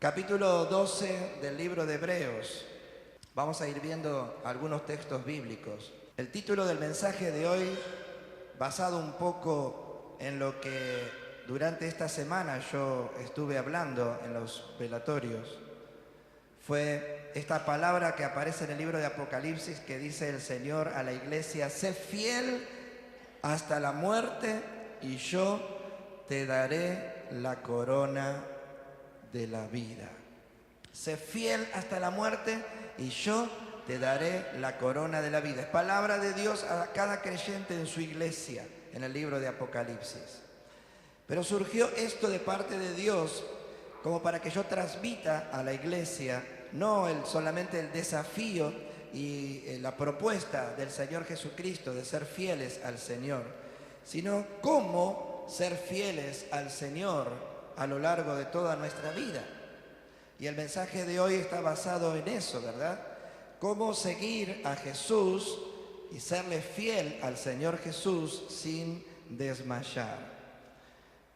Capítulo 12 del libro de Hebreos. Vamos a ir viendo algunos textos bíblicos. El título del mensaje de hoy, basado un poco en lo que durante esta semana yo estuve hablando en los velatorios, fue esta palabra que aparece en el libro de Apocalipsis que dice el Señor a la iglesia: sé fiel hasta la muerte y yo te daré la corona de la vida. Sé fiel hasta la muerte y yo te daré la corona de la vida. Es palabra de Dios a cada creyente en su iglesia en el libro de Apocalipsis. Pero surgió esto de parte de Dios como para que yo transmita a la iglesia no solamente el desafío y la propuesta del Señor Jesucristo de ser fieles al Señor, sino cómo ser fieles al Señor a lo largo de toda nuestra vida. Y el mensaje de hoy está basado en eso, ¿verdad? Cómo seguir a Jesús y serle fiel al Señor Jesús sin desmayar.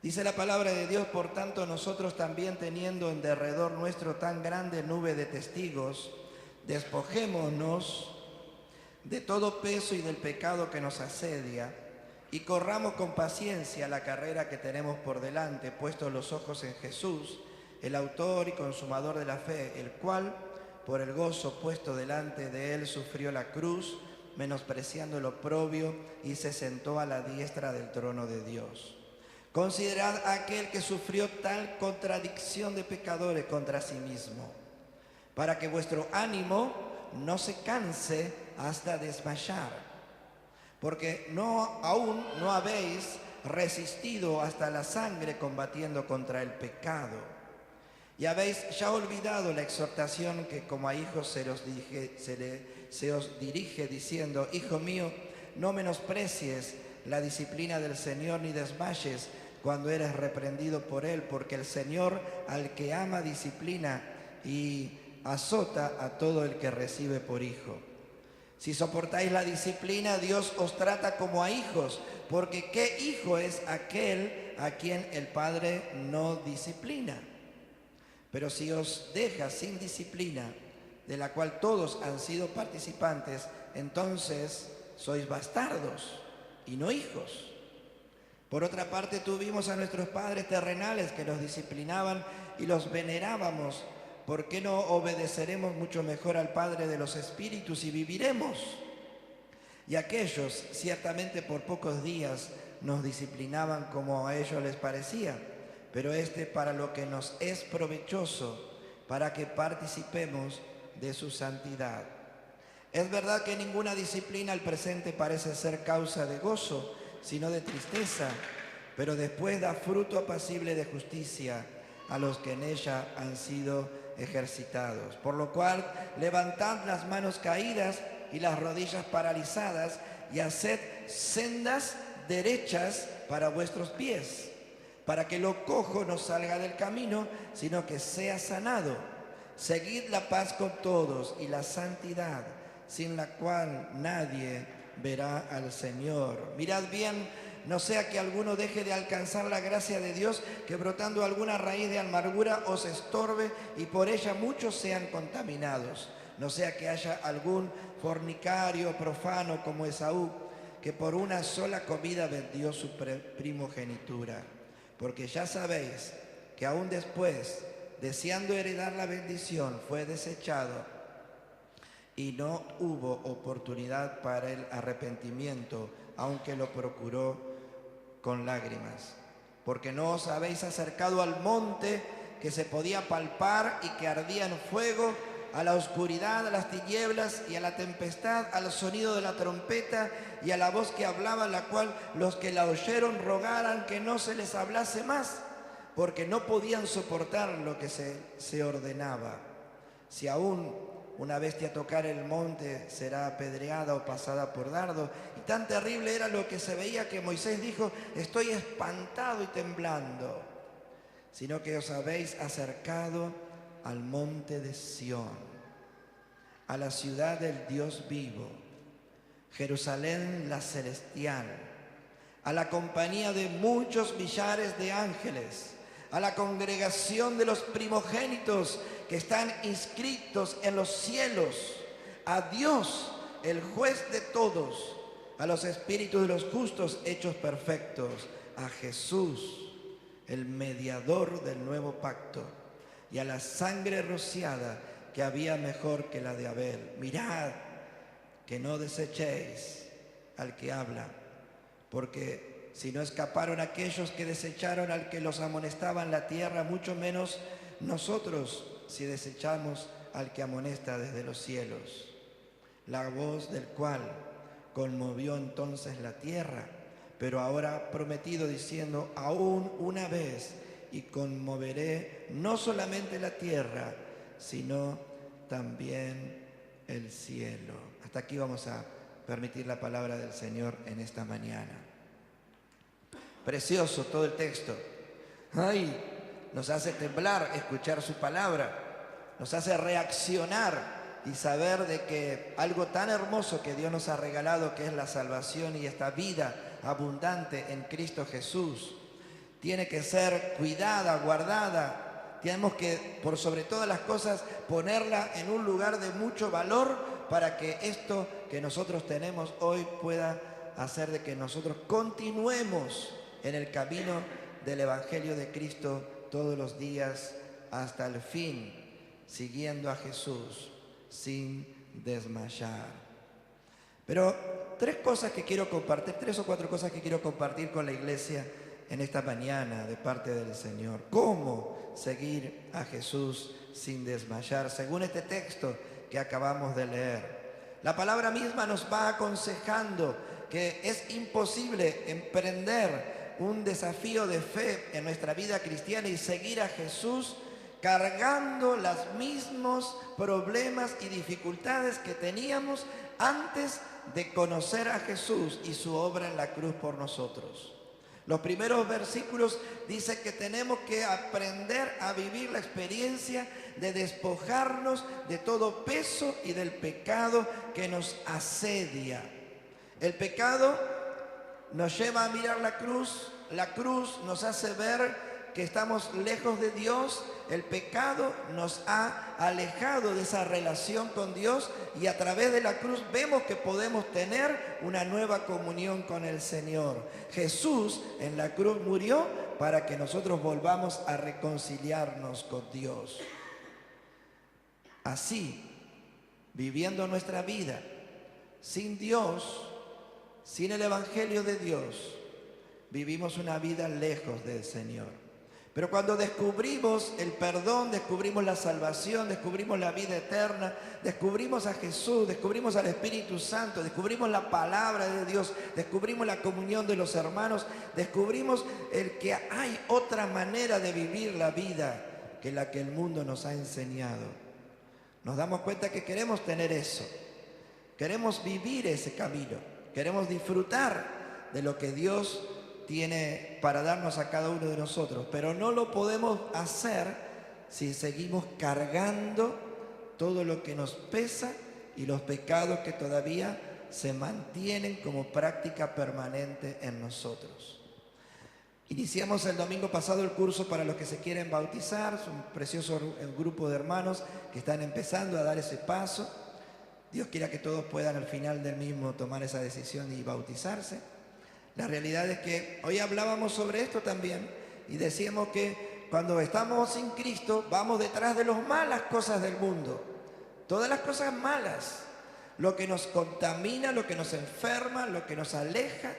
Dice la palabra de Dios: por tanto nosotros también, teniendo en derredor nuestro tan grande nube de testigos, despojémonos de todo peso y del pecado que nos asedia, y corramos con paciencia la carrera que tenemos por delante, puestos los ojos en Jesús, el autor y consumador de la fe, el cual, por el gozo puesto delante de él, sufrió la cruz, menospreciando el oprobio, y se sentó a la diestra del trono de Dios. Considerad a aquel que sufrió tal contradicción de pecadores contra sí mismo, para que vuestro ánimo no se canse hasta desmayar. Porque aún no habéis resistido hasta la sangre combatiendo contra el pecado. Y habéis ya olvidado la exhortación que como a hijos se os dirige diciendo: hijo mío, no menosprecies la disciplina del Señor, ni desmayes cuando eres reprendido por Él, porque el Señor al que ama disciplina y azota a todo el que recibe por hijo. Si soportáis la disciplina, Dios os trata como a hijos, porque ¿qué hijo es aquel a quien el Padre no disciplina? Pero si os deja sin disciplina, de la cual todos han sido participantes, entonces sois bastardos y no hijos. Por otra parte, tuvimos a nuestros padres terrenales que nos disciplinaban y los venerábamos. ¿Por qué no obedeceremos mucho mejor al Padre de los Espíritus y viviremos? Y aquellos ciertamente por pocos días nos disciplinaban como a ellos les parecía, pero para lo que nos es provechoso, para que participemos de su santidad. Es verdad que ninguna disciplina al presente parece ser causa de gozo, sino de tristeza, pero después da fruto apacible de justicia a los que en ella han sido ejercitados. Por lo cual, levantad las manos caídas y las rodillas paralizadas, y haced sendas derechas para vuestros pies, para que lo cojo no salga del camino, sino que sea sanado. Seguid la paz con todos y la santidad, sin la cual nadie verá al Señor. Mirad bien, no sea que alguno deje de alcanzar la gracia de Dios, que brotando alguna raíz de amargura os estorbe y por ella muchos sean contaminados. No sea que haya algún fornicario profano como Esaú, que por una sola comida vendió su primogenitura. Porque ya sabéis que aún después, deseando heredar la bendición, fue desechado, y no hubo oportunidad para el arrepentimiento, aunque lo procuró con lágrimas. Porque no os habéis acercado al monte que se podía palpar y que ardía en fuego, a la oscuridad, a las tinieblas y a la tempestad, al sonido de la trompeta y a la voz que hablaba, la cual los que la oyeron rogaran que no se les hablase más, porque no podían soportar lo que se ordenaba. Si aún una bestia tocar el monte, será apedreada o pasada por dardo. Y tan terrible era lo que se veía que Moisés dijo: estoy espantado y temblando. Sino que os habéis acercado al monte de Sión, a la ciudad del Dios vivo, Jerusalén la celestial, a la compañía de muchos millares de ángeles, a la congregación de los primogénitos que están inscritos en los cielos, a Dios, el juez de todos, a los espíritus de los justos hechos perfectos, a Jesús, el mediador del nuevo pacto, y a la sangre rociada que había mejor que la de Abel. Mirad que no desechéis al que habla, porque si no escaparon aquellos que desecharon al que los amonestaba en la tierra, mucho menos nosotros si desechamos al que amonesta desde los cielos, la voz del cual conmovió entonces la tierra, pero ahora ha prometido diciendo: aún una vez, y conmoveré no solamente la tierra, sino también el cielo. Hasta aquí vamos a permitir la palabra del Señor en esta mañana. Precioso todo el texto. Ay, nos hace temblar escuchar su palabra, nos hace reaccionar y saber de que algo tan hermoso que Dios nos ha regalado, que es la salvación y esta vida abundante en Cristo Jesús, tiene que ser cuidada, guardada. Tenemos que, por sobre todas las cosas, ponerla en un lugar de mucho valor para que esto que nosotros tenemos hoy pueda hacer de que nosotros continuemos en el camino del Evangelio de Cristo todos los días hasta el fin, siguiendo a Jesús sin desmayar. Pero tres o cuatro cosas que quiero compartir con la iglesia en esta mañana de parte del Señor. ¿Cómo seguir a Jesús sin desmayar? Según este texto que acabamos de leer, la palabra misma nos va aconsejando que es imposible emprender un desafío de fe en nuestra vida cristiana y seguir a Jesús cargando los mismos problemas y dificultades que teníamos antes de conocer a Jesús y su obra en la cruz por nosotros. Los primeros versículos dicen que tenemos que aprender a vivir la experiencia de despojarnos de todo peso y del pecado que nos asedia. El pecado nos lleva a mirar la cruz nos hace ver que estamos lejos de Dios. El pecado nos ha alejado de esa relación con Dios y a través de la cruz vemos que podemos tener una nueva comunión con el Señor. Jesús en la cruz murió para que nosotros volvamos a reconciliarnos con Dios. Así, viviendo nuestra vida sin Dios, sin el Evangelio de Dios, vivimos una vida lejos del Señor. Pero cuando descubrimos el perdón, descubrimos la salvación, descubrimos la vida eterna, descubrimos a Jesús, descubrimos al Espíritu Santo, descubrimos la palabra de Dios, descubrimos la comunión de los hermanos, descubrimos el que hay otra manera de vivir la vida que la que el mundo nos ha enseñado. Nos damos cuenta que queremos tener eso, queremos vivir ese camino, queremos disfrutar de lo que Dios tiene para darnos a cada uno de nosotros, pero no lo podemos hacer si seguimos cargando todo lo que nos pesa y los pecados que todavía se mantienen como práctica permanente en nosotros. Iniciamos el domingo pasado el curso para los que se quieren bautizar. Es un precioso grupo de hermanos que están empezando a dar ese paso. Dios quiera que todos puedan al final del mismo tomar esa decisión y bautizarse. La realidad es que hoy hablábamos sobre esto también y decíamos que cuando estamos sin Cristo vamos detrás de las malas cosas del mundo, todas las cosas malas, lo que nos contamina, lo que nos enferma, lo que nos aleja.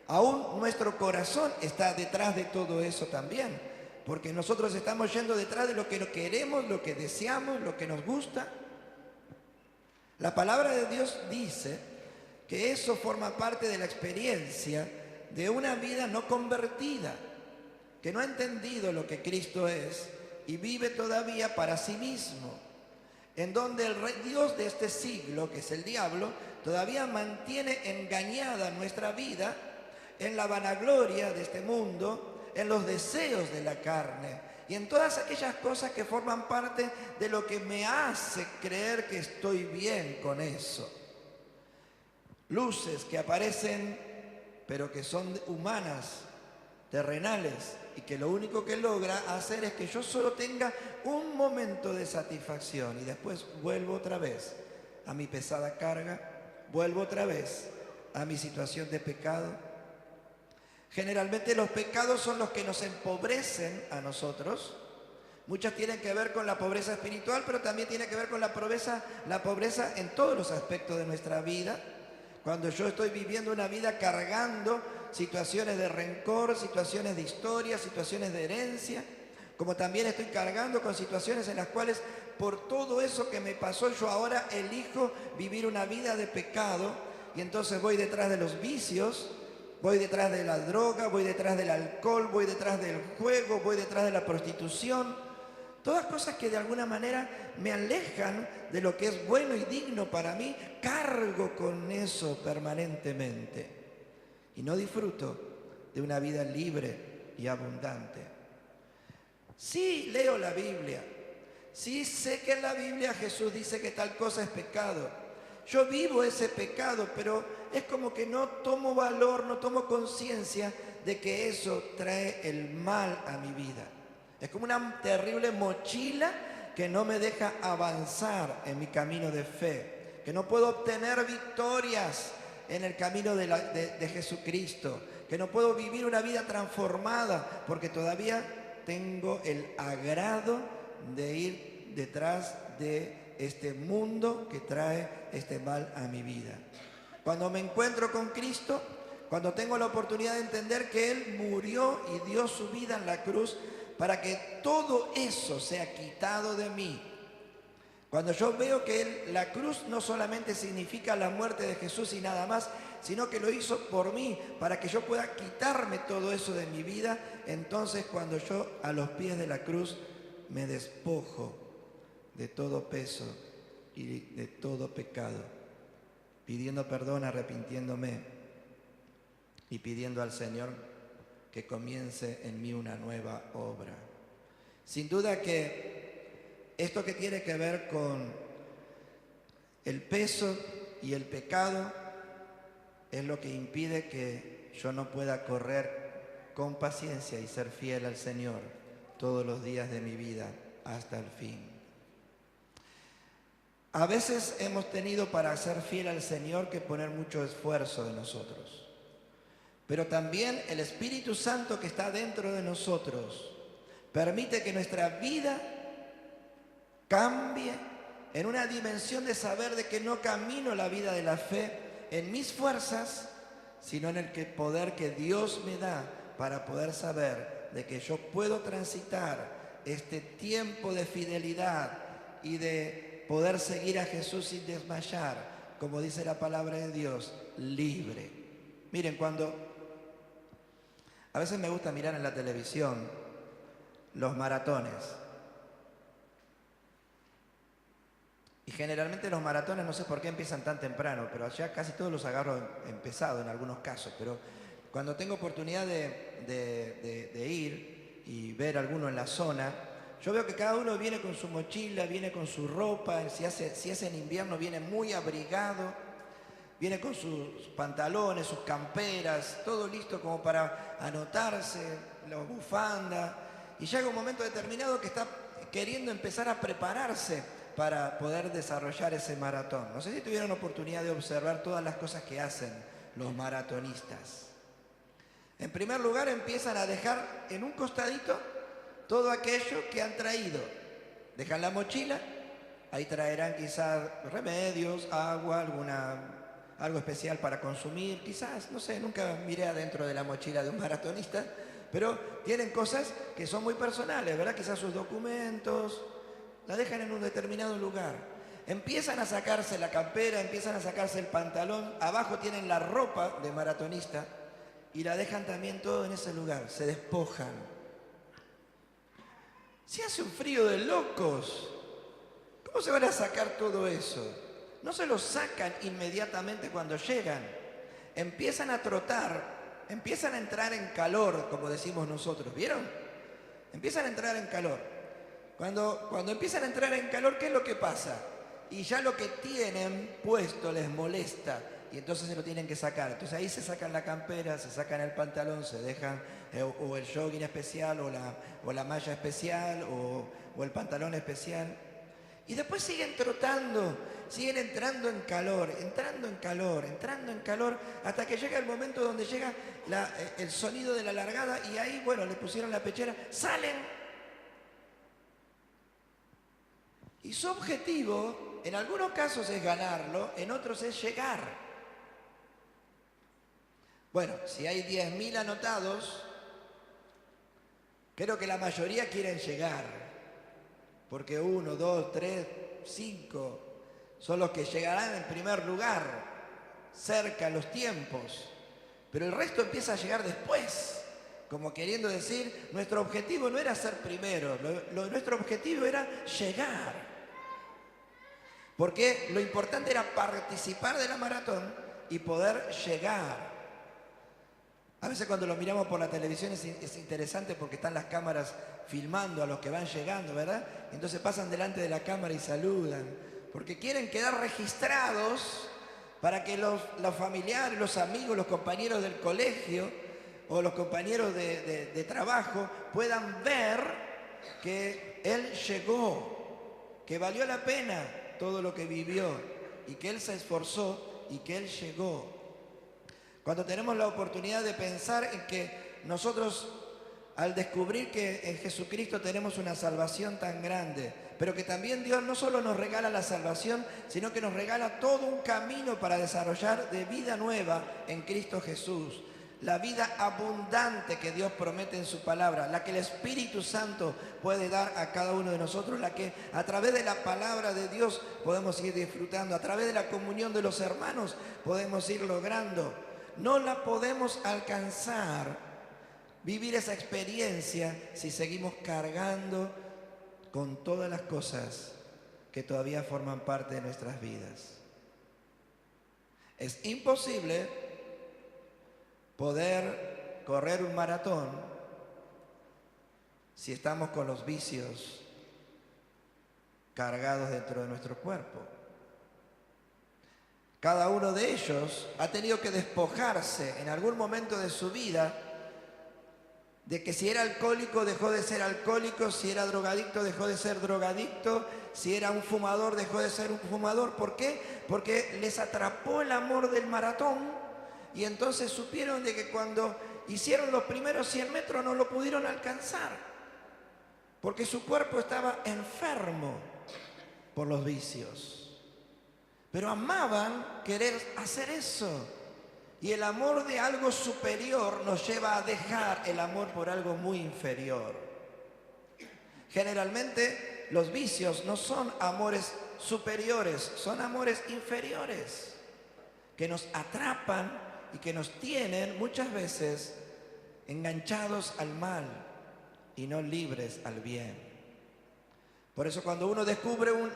Aún nuestro corazón está detrás de todo eso también, porque nosotros estamos yendo detrás de lo que queremos, lo que deseamos, lo que nos gusta. La palabra de Dios dice que eso forma parte de la experiencia de una vida no convertida, que no ha entendido lo que Cristo es y vive todavía para sí mismo, en donde el Dios de este siglo, que es el diablo, todavía mantiene engañada nuestra vida en la vanagloria de este mundo, en los deseos de la carne y en todas aquellas cosas que forman parte de lo que me hace creer que estoy bien con eso. Luces que aparecen, pero que son humanas, terrenales, y que lo único que logra hacer es que yo solo tenga un momento de satisfacción y después vuelvo otra vez a mi pesada carga, vuelvo otra vez a mi situación de pecado. Generalmente los pecados son los que nos empobrecen a nosotros. Muchas tienen que ver con la pobreza espiritual, pero también tiene que ver con la pobreza en todos los aspectos de nuestra vida. Cuando yo estoy viviendo una vida cargando situaciones de rencor, situaciones de historia, situaciones de herencia, como también estoy cargando con situaciones en las cuales por todo eso que me pasó yo ahora elijo vivir una vida de pecado y entonces voy detrás de los vicios, voy detrás de la droga, voy detrás del alcohol, voy detrás del juego, voy detrás de la prostitución. Todas cosas que de alguna manera me alejan de lo que es bueno y digno para mí, cargo con eso permanentemente y no disfruto de una vida libre y abundante. Sí leo la Biblia, sí sé que en la Biblia Jesús dice que tal cosa es pecado. Yo vivo ese pecado, pero es como que no tomo valor, no tomo conciencia de que eso trae el mal a mi vida. Es como una terrible mochila que no me deja avanzar en mi camino de fe, que no puedo obtener victorias en el camino de Jesucristo, que no puedo vivir una vida transformada porque todavía tengo el agrado de ir detrás de este mundo que trae este mal a mi vida. Cuando me encuentro con Cristo, cuando tengo la oportunidad de entender que Él murió y dio su vida en la cruz para que todo eso sea quitado de mí. Cuando yo veo que la cruz no solamente significa la muerte de Jesús y nada más, sino que lo hizo por mí, para que yo pueda quitarme todo eso de mi vida, entonces cuando yo a los pies de la cruz me despojo de todo peso y de todo pecado, pidiendo perdón, arrepintiéndome y pidiendo al Señor que comience en mí una nueva obra. Sin duda que esto que tiene que ver con el peso y el pecado es lo que impide que yo no pueda correr con paciencia y ser fiel al Señor todos los días de mi vida hasta el fin. A veces hemos tenido para ser fiel al Señor que poner mucho esfuerzo de nosotros. Pero también el Espíritu Santo que está dentro de nosotros permite que nuestra vida cambie en una dimensión de saber de que no camino la vida de la fe en mis fuerzas, sino en el poder que Dios me da para poder saber de que yo puedo transitar este tiempo de fidelidad y de poder seguir a Jesús sin desmayar, como dice la palabra de Dios, libre. Miren, a veces me gusta mirar en la televisión los maratones. Y generalmente los maratones, no sé por qué empiezan tan temprano, pero allá casi todos los agarro empezado en algunos casos. Pero cuando tengo oportunidad de ir y ver alguno en la zona, yo veo que cada uno viene con su mochila, viene con su ropa, si es en invierno viene muy abrigado. Viene con sus pantalones, sus camperas, todo listo como para anotarse, la bufanda. Y llega un momento determinado que está queriendo empezar a prepararse para poder desarrollar ese maratón. No sé si tuvieron oportunidad de observar todas las cosas que hacen los maratonistas. En primer lugar, empiezan a dejar en un costadito todo aquello que han traído. Dejan la mochila, ahí traerán quizás remedios, agua, algo especial para consumir, quizás, no sé, nunca miré adentro de la mochila de un maratonista, pero tienen cosas que son muy personales, ¿verdad? Quizás sus documentos, la dejan en un determinado lugar. Empiezan a sacarse la campera, empiezan a sacarse el pantalón, abajo tienen la ropa de maratonista y la dejan también todo en ese lugar, se despojan. Si hace un frío de locos, ¿cómo se van a sacar todo eso? No se lo sacan inmediatamente cuando llegan. Empiezan a trotar, empiezan a entrar en calor, como decimos nosotros. ¿Vieron? Empiezan a entrar en calor. Cuando empiezan a entrar en calor, ¿qué es lo que pasa? Y ya lo que tienen puesto les molesta. y entonces se lo tienen que sacar. Entonces ahí se sacan la campera, se sacan el pantalón, se dejan o el jogging especial o la malla especial o el pantalón especial. Y después siguen trotando, siguen entrando en calor, hasta que llega el momento donde llega el sonido de la largada y ahí, bueno, le pusieron la pechera, salen. Y su objetivo, en algunos casos es ganarlo, en otros es llegar. Bueno, si hay 10.000 anotados, creo que la mayoría quieren llegar. Porque 1, 2, 3, 5 son los que llegarán en primer lugar, cerca a los tiempos. Pero el resto empieza a llegar después, como queriendo decir, nuestro objetivo no era ser primero, nuestro objetivo era llegar. Porque lo importante era participar de la maratón y poder llegar. A veces cuando lo miramos por la televisión es interesante porque están las cámaras filmando a los que van llegando, ¿verdad? Entonces pasan delante de la cámara y saludan, porque quieren quedar registrados para que los familiares, los amigos, los compañeros del colegio o los compañeros de trabajo puedan ver que él llegó, que valió la pena todo lo que vivió y que él se esforzó y que él llegó. Cuando tenemos la oportunidad de pensar en que nosotros, al descubrir que en Jesucristo tenemos una salvación tan grande, pero que también Dios no solo nos regala la salvación, sino que nos regala todo un camino para desarrollar de vida nueva en Cristo Jesús. La vida abundante que Dios promete en su palabra, la que el Espíritu Santo puede dar a cada uno de nosotros, la que a través de la palabra de Dios podemos ir disfrutando, a través de la comunión de los hermanos podemos ir logrando. No la podemos alcanzar, vivir esa experiencia, si seguimos cargando con todas las cosas que todavía forman parte de nuestras vidas. Es imposible poder correr un maratón si estamos con los vicios cargados dentro de nuestro cuerpo. Cada uno de ellos ha tenido que despojarse en algún momento de su vida de que si era alcohólico dejó de ser alcohólico, si era drogadicto dejó de ser drogadicto, si era un fumador dejó de ser un fumador. ¿Por qué? Porque les atrapó el amor del maratón y entonces supieron de que cuando hicieron los primeros 100 metros no lo pudieron alcanzar porque su cuerpo estaba enfermo por los vicios. Pero amaban querer hacer eso. Y el amor de algo superior nos lleva a dejar el amor por algo muy inferior. Generalmente los vicios no son amores superiores, son amores inferiores, que nos atrapan y que nos tienen muchas veces enganchados al mal y no libres al bien. Por eso cuando uno descubre un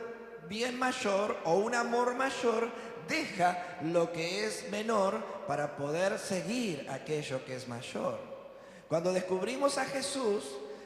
bien mayor o un amor mayor, deja lo que es menor para poder seguir aquello que es mayor. Cuando descubrimos a Jesús,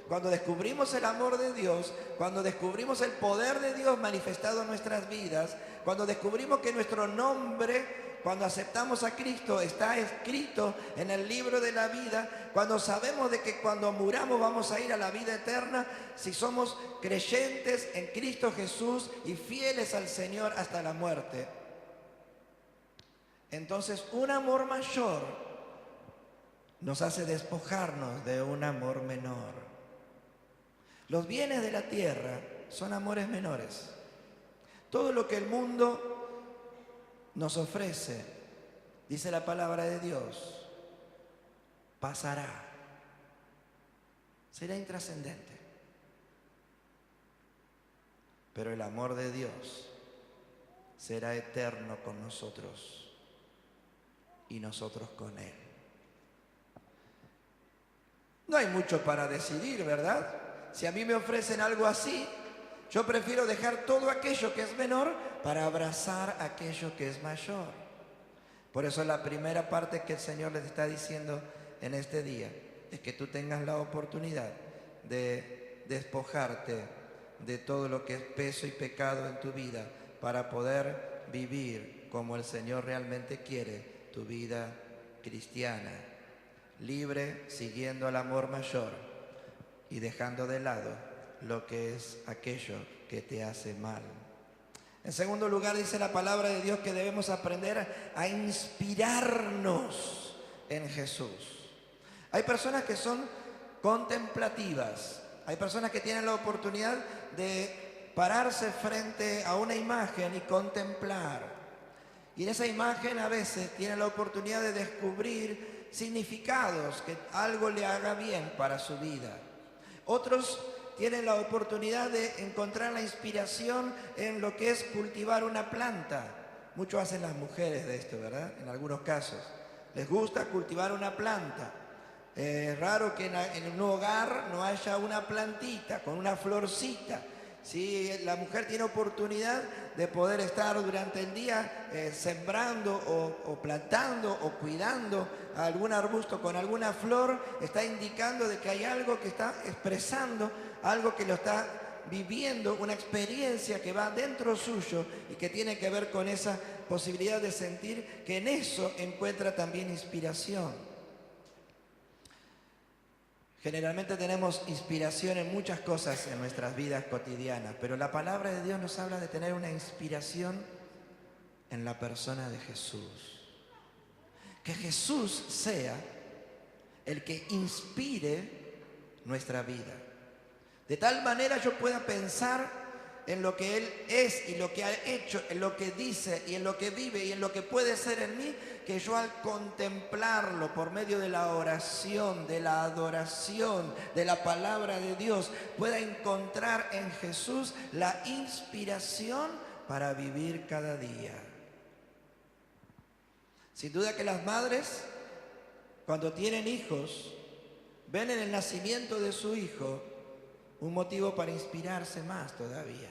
cuando descubrimos el amor de Dios, cuando descubrimos el poder de Dios manifestado en nuestras vidas, cuando descubrimos que nuestro nombre, cuando aceptamos a Cristo, está escrito en el libro de la vida, cuando sabemos de que cuando muramos vamos a ir a la vida eterna, si somos creyentes en Cristo Jesús y fieles al Señor hasta la muerte. Entonces, un amor mayor nos hace despojarnos de un amor menor. Los bienes de la tierra son amores menores. Todo lo que el mundo nos ofrece, dice la palabra de Dios, pasará, será intrascendente. Pero el amor de Dios será eterno con nosotros y nosotros con Él. No hay mucho para decidir, ¿verdad? Si a mí me ofrecen algo así, yo prefiero dejar todo aquello que es menor para abrazar aquello que es mayor. Por eso la primera parte que el Señor les está diciendo en este día es que tú tengas la oportunidad de despojarte de todo lo que es peso y pecado en tu vida para poder vivir como el Señor realmente quiere tu vida cristiana, libre, siguiendo al amor mayor y dejando de lado lo que es aquello que te hace mal. En segundo lugar, dice la palabra de Dios que debemos aprender a inspirarnos en Jesús. Hay personas que son contemplativas, hay personas que tienen la oportunidad de pararse frente a una imagen y contemplar. Y en esa imagen a veces tienen la oportunidad de descubrir significados, que algo le haga bien para su vida. Otros tienen la oportunidad de encontrar la inspiración en lo que es cultivar una planta. Mucho hacen las mujeres de esto, ¿verdad? En algunos casos. Les gusta cultivar una planta. Es raro que en un hogar no haya una plantita con una florcita. Si la mujer tiene oportunidad de poder estar durante el día sembrando o plantando o cuidando algún arbusto con alguna flor, está indicando de que hay algo que está expresando, algo que lo está viviendo, una experiencia que va dentro suyo y que tiene que ver con esa posibilidad de sentir que en eso encuentra también inspiración. Generalmente tenemos inspiración en muchas cosas en nuestras vidas cotidianas, pero la palabra de Dios nos habla de tener una inspiración en la persona de Jesús. Que Jesús sea el que inspire nuestra vida. De tal manera yo pueda pensar en lo que Él es y lo que ha hecho, en lo que dice y en lo que vive y en lo que puede ser en mí, que yo al contemplarlo por medio de la oración, de la adoración, de la palabra de Dios, pueda encontrar en Jesús la inspiración para vivir cada día. Sin duda que las madres, cuando tienen hijos, ven en el nacimiento de su hijo un motivo para inspirarse más todavía.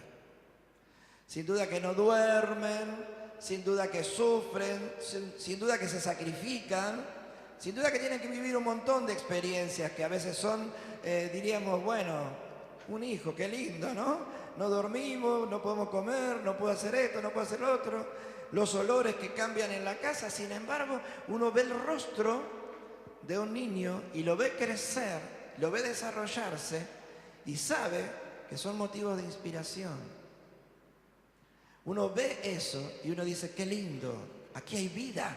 Sin duda que no duermen, sin duda que sufren, sin duda que se sacrifican, sin duda que tienen que vivir un montón de experiencias que a veces son, diríamos, bueno, un hijo, qué lindo, ¿no? No dormimos, no podemos comer, no puedo hacer esto, no puedo hacer lo otro. Los olores que cambian en la casa, sin embargo, uno ve el rostro de un niño y lo ve crecer, lo ve desarrollarse y sabe que son motivos de inspiración. Uno ve eso y uno dice, qué lindo, aquí hay vida.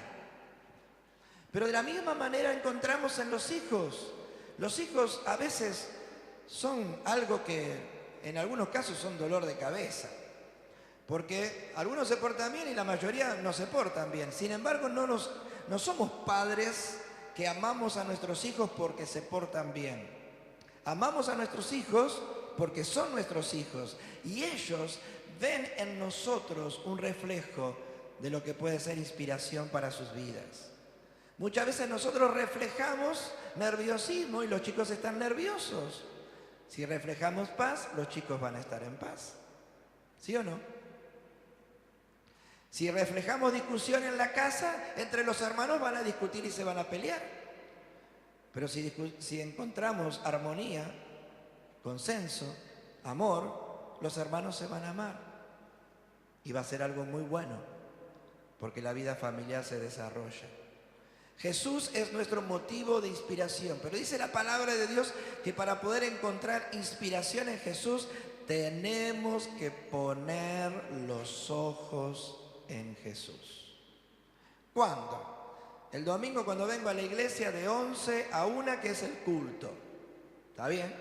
Pero de la misma manera encontramos en los hijos. Los hijos a veces son algo que en algunos casos son dolor de cabeza. Porque algunos se portan bien y la mayoría no se portan bien. Sin embargo, no somos padres que amamos a nuestros hijos porque se portan bien. Amamos a nuestros hijos porque son nuestros hijos. Y ellos ven en nosotros un reflejo de lo que puede ser inspiración para sus vidas. Muchas veces nosotros reflejamos nerviosismo y los chicos están nerviosos. Si reflejamos paz, los chicos van a estar en paz. ¿Sí o no? Si reflejamos discusión en la casa, entre los hermanos van a discutir y se van a pelear. Pero si encontramos armonía, consenso, amor, los hermanos se van a amar. Y va a ser algo muy bueno, porque la vida familiar se desarrolla. Jesús es nuestro motivo de inspiración, pero dice la palabra de Dios que para poder encontrar inspiración en Jesús, tenemos que poner los ojos en Jesús. ¿Cuándo? El domingo cuando vengo a la iglesia de 11 a 1, que es el culto. ¿Está bien?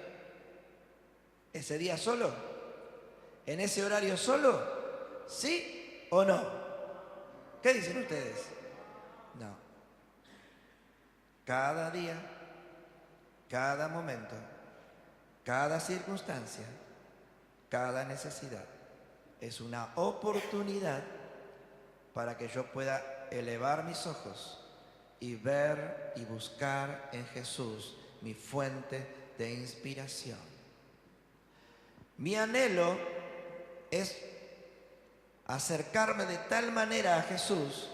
¿Ese día solo? ¿En ese horario solo? ¿Sí o no? ¿Qué dicen ustedes? No. Cada día, cada momento, cada circunstancia, cada necesidad es una oportunidad para que yo pueda elevar mis ojos y ver y buscar en Jesús mi fuente de inspiración. Mi anhelo es acercarme de tal manera a Jesús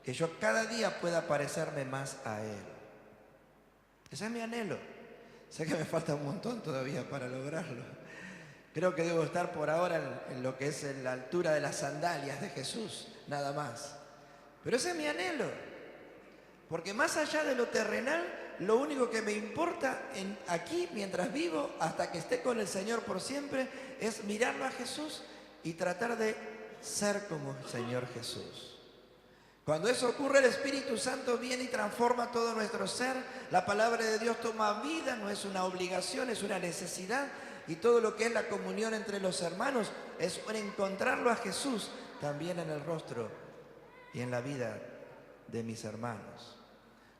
que yo cada día pueda parecerme más a Él. Ese es mi anhelo. Sé que me falta un montón todavía para lograrlo. Creo que debo estar por ahora en lo que es en la altura de las sandalias de Jesús, nada más. Pero ese es mi anhelo, porque más allá de lo terrenal, lo único que me importa aquí, mientras vivo, hasta que esté con el Señor por siempre, es mirarlo a Jesús y tratar de ser como el Señor Jesús. Cuando eso ocurre, el Espíritu Santo viene y transforma todo nuestro ser. La palabra de Dios toma vida, no es una obligación, es una necesidad. Y todo lo que es la comunión entre los hermanos es encontrarlo a Jesús también en el rostro y en la vida de mis hermanos.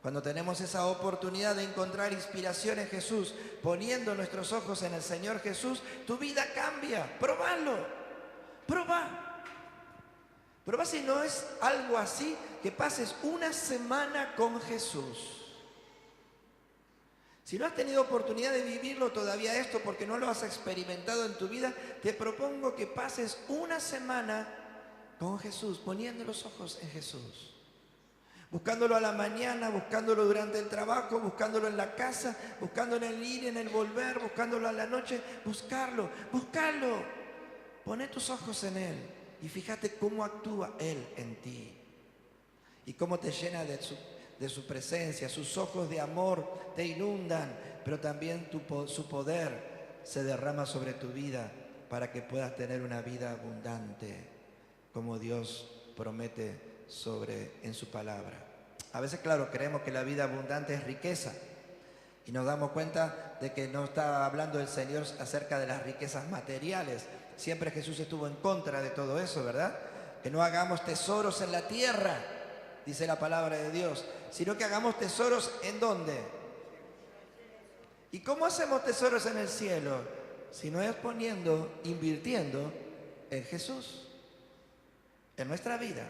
Cuando tenemos esa oportunidad de encontrar inspiración en Jesús, poniendo nuestros ojos en el Señor Jesús, tu vida cambia. Probalo, probá. Probá si no es algo así, que pases una semana con Jesús. Si no has tenido oportunidad de vivirlo todavía esto porque no lo has experimentado en tu vida, te propongo que pases una semana con Jesús, poniendo los ojos en Jesús. Buscándolo a la mañana, buscándolo durante el trabajo, buscándolo en la casa, buscándolo en el ir, en el volver, buscándolo a la noche. Buscarlo, buscarlo. Poné tus ojos en Él y fíjate cómo actúa Él en ti y cómo te llena de su presencia. Sus ojos de amor te inundan, pero también su poder se derrama sobre tu vida para que puedas tener una vida abundante, como Dios promete en su palabra. A veces, claro, creemos que la vida abundante es riqueza y nos damos cuenta de que no está hablando el Señor acerca de las riquezas materiales. Siempre Jesús estuvo en contra de todo eso, ¿verdad? Que no hagamos tesoros en la tierra, dice la palabra de Dios, sino que hagamos tesoros ¿en dónde? ¿Y cómo hacemos tesoros en el cielo? Si no es invirtiendo en Jesús, en nuestra vida.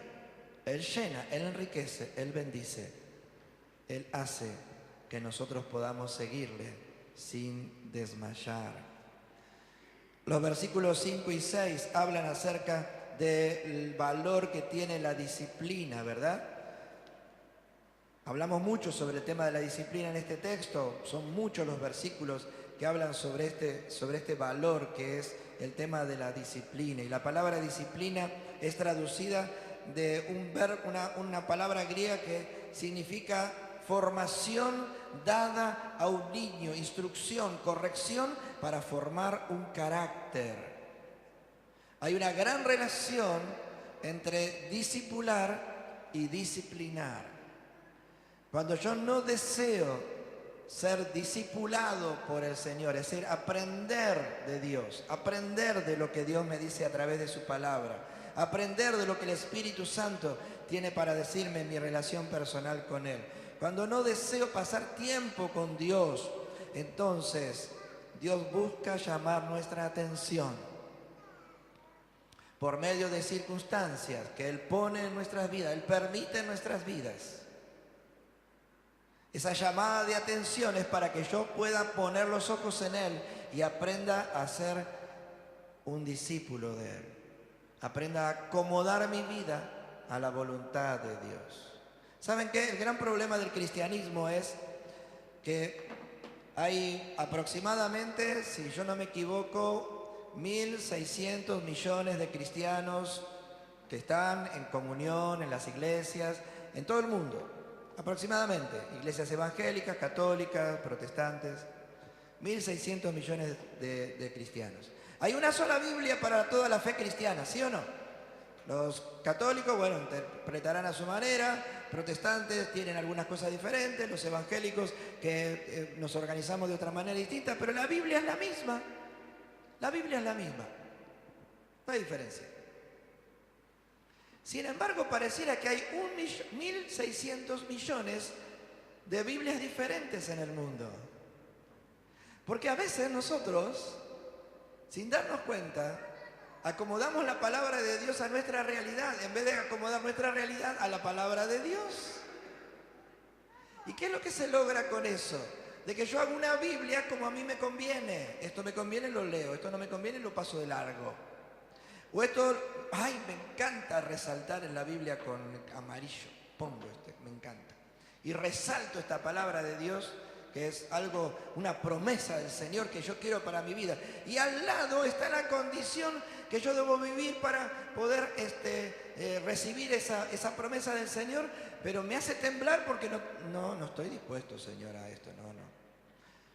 Él llena, Él enriquece, Él bendice, Él hace que nosotros podamos seguirle sin desmayar. Los versículos 5 y 6 hablan acerca del valor que tiene la disciplina, ¿verdad? Hablamos mucho sobre el tema de la disciplina en este texto. Son muchos los versículos que hablan sobre este valor que es el tema de la disciplina. Y la palabra disciplina es traducida de una palabra griega que significa formación dada a un niño, instrucción, corrección para formar un carácter. Hay una gran relación entre discipular y disciplinar. Cuando yo no deseo ser discipulado por el Señor, es decir, aprender de Dios, aprender de lo que Dios me dice a través de su palabra, aprender de lo que el Espíritu Santo tiene para decirme en mi relación personal con Él. Cuando no deseo pasar tiempo con Dios, entonces Dios busca llamar nuestra atención por medio de circunstancias que Él pone en nuestras vidas, Él permite en nuestras vidas. Esa llamada de atención es para que yo pueda poner los ojos en Él y aprenda a ser un discípulo de Él. Aprenda a acomodar mi vida a la voluntad de Dios. ¿Saben qué? El gran problema del cristianismo es que hay aproximadamente, si yo no me equivoco, 1.600 millones de cristianos que están en comunión en las iglesias, en todo el mundo. Aproximadamente, iglesias evangélicas, católicas, protestantes, 1.600 millones de cristianos. Hay una sola Biblia para toda la fe cristiana, ¿sí o no? Los católicos, bueno, interpretarán a su manera, protestantes tienen algunas cosas diferentes, los evangélicos que nos organizamos de otra manera distinta, pero la Biblia es la misma. La Biblia es la misma. No hay diferencia. Sin embargo, pareciera que hay 1.600 millones de Biblias diferentes en el mundo. Porque a veces nosotros, sin darnos cuenta, acomodamos la palabra de Dios a nuestra realidad, en vez de acomodar nuestra realidad a la palabra de Dios. ¿Y qué es lo que se logra con eso? De que yo hago una Biblia como a mí me conviene. Esto me conviene, lo leo. Esto no me conviene, lo paso de largo. O esto, ay, me encanta resaltar en la Biblia con amarillo. Pongo me encanta. Y resalto esta palabra de Dios que es algo, una promesa del Señor que yo quiero para mi vida. Y al lado está la condición que yo debo vivir para poder recibir esa promesa del Señor, pero me hace temblar porque no estoy dispuesto, Señor, a esto, no.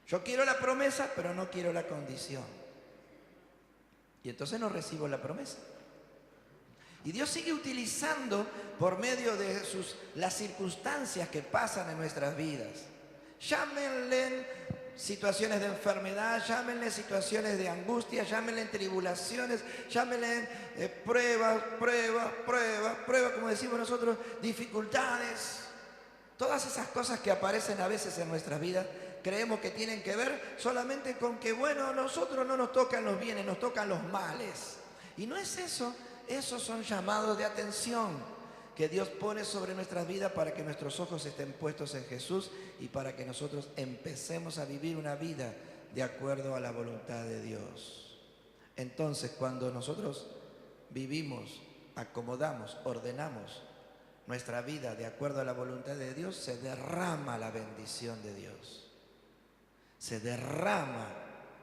Yo quiero la promesa, pero no quiero la condición. Y entonces no recibo la promesa. Y Dios sigue utilizando por medio de las circunstancias que pasan en nuestras vidas. Llámenle situaciones de enfermedad, llámenle situaciones de angustia, llámenle tribulaciones, llámenle pruebas, como decimos nosotros, dificultades. Todas esas cosas que aparecen a veces en nuestras vidas, creemos que tienen que ver solamente con que, bueno, a nosotros no nos tocan los bienes, nos tocan los males. Y no es eso. Esos son llamados de atención que Dios pone sobre nuestras vidas para que nuestros ojos estén puestos en Jesús y para que nosotros empecemos a vivir una vida de acuerdo a la voluntad de Dios. Entonces, cuando nosotros vivimos, acomodamos, ordenamos nuestra vida de acuerdo a la voluntad de Dios, se derrama la bendición de Dios. Se derrama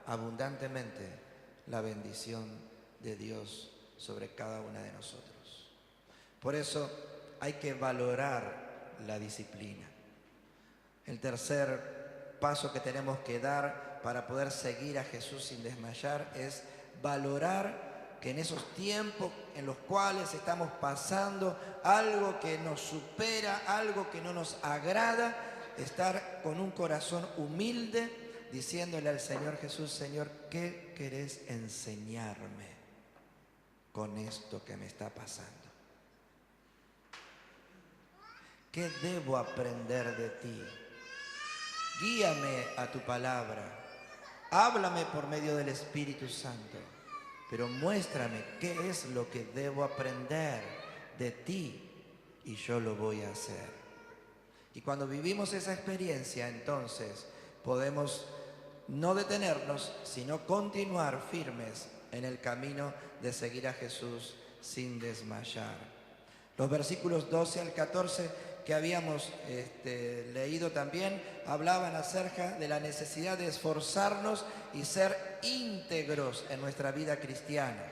abundantemente la bendición de Dios sobre cada una de nosotros. Por eso hay que valorar la disciplina. El tercer paso que tenemos que dar para poder seguir a Jesús sin desmayar es valorar que en esos tiempos en los cuales estamos pasando algo que nos supera, algo que no nos agrada, estar con un corazón humilde, diciéndole al Señor Jesús: Señor, ¿qué querés enseñarme con esto que me está pasando? ¿Qué debo aprender de ti? Guíame a tu palabra. Háblame por medio del Espíritu Santo. Pero muéstrame qué es lo que debo aprender de ti y yo lo voy a hacer. Y cuando vivimos esa experiencia, entonces podemos no detenernos, sino continuar firmes en el camino de seguir a Jesús sin desmayar. Los versículos 12 al 14 que habíamos leído también hablaban acerca de la necesidad de esforzarnos y ser íntegros en nuestra vida cristiana.